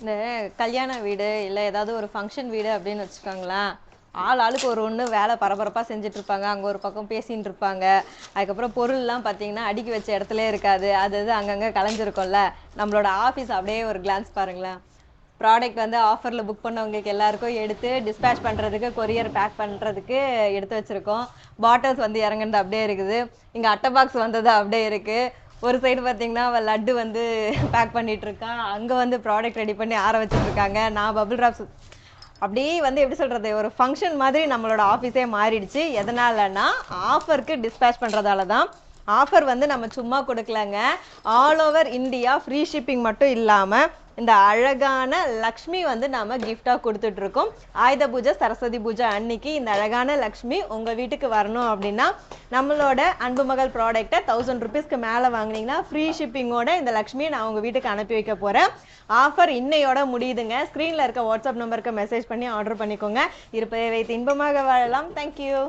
இந்த கல்யாண வீடு இல்லை ஏதாவது ஒரு ஃபங்க்ஷன் வீடு அப்படின்னு வச்சுக்கோங்களேன். ஆளுக்கு ஒரு ஒன்று வேலை பரபரப்பாக செஞ்சுட்டு இருப்பாங்க. அங்கே ஒரு பக்கம் பேசின்னு இருப்பாங்க. அதுக்கப்புறம் பொருள்லாம் பார்த்தீங்கன்னா அடுக்கி வச்ச இடத்துல இருக்காது. அது அங்கங்கே கலைஞ்சிருக்கும்ல. நம்மளோட ஆஃபீஸ் அப்படியே ஒரு கிளான்ஸ் பாருங்களேன். ப்ராடக்ட் வந்து ஆஃபரில் புக் பண்ணவங்களுக்கு எல்லாருக்கும் எடுத்து டிஸ்பேச் பண்ணுறதுக்கு, கொரியர் பேக் பண்ணுறதுக்கு எடுத்து வச்சுருக்கோம். பாட்டில்ஸ் வந்து இறங்குனது அப்படியே இருக்குது. இங்கே அட்டை பாக்ஸ் வந்தது அப்படியே இருக்குது. ஒரு சைடு பார்த்தீங்கன்னா அவள் லட்டு வந்து பேக் பண்ணிட்டு இருக்கான். அங்கே வந்து ப்ராடக்ட் ரெடி பண்ணி ஆற வச்சுட்டு இருக்காங்க. நான் பபிள் ட்ராப்ஸ் அப்படியே வந்து எப்படி சொல்கிறது, ஒரு ஃபங்க்ஷன் மாதிரி நம்மளோட ஆஃபீஸே மாறிடுச்சு. எதனாலன்னா ஆஃபருக்கு டிஸ்பேச் பண்ணுறதால தான். ஆஃபர் வந்து நம்ம சும்மா கொடுக்கலங்க. All over India free shipping மட்டும் இல்லாமல் இந்த அழகான லக்ஷ்மி வந்து நாம கிஃப்டாக கொடுத்துட்ருக்கோம். ஆயுத பூஜை, சரஸ்வதி பூஜை அன்னைக்கு இந்த அழகான லக்ஷ்மி உங்கள் வீட்டுக்கு வரணும் அப்படின்னா நம்மளோட அன்பு மகள் ப்ராடக்டை 1000 ரூபீஸ்க்கு மேலே வாங்கினீங்கன்னா ஃப்ரீ ஷிப்பிங்கோட இந்த லக்ஷ்மியை நான் உங்கள் வீட்டுக்கு அனுப்பி வைக்க போகிறேன். ஆஃபர் இன்னையோட முடியுதுங்க. ஸ்க்ரீனில் இருக்க வாட்ஸ்அப் நம்பருக்கு மெசேஜ் பண்ணி ஆர்டர் பண்ணிக்கோங்க. இருப்பதை வைத்து இன்பமாக வாழலாம். தேங்க்யூ.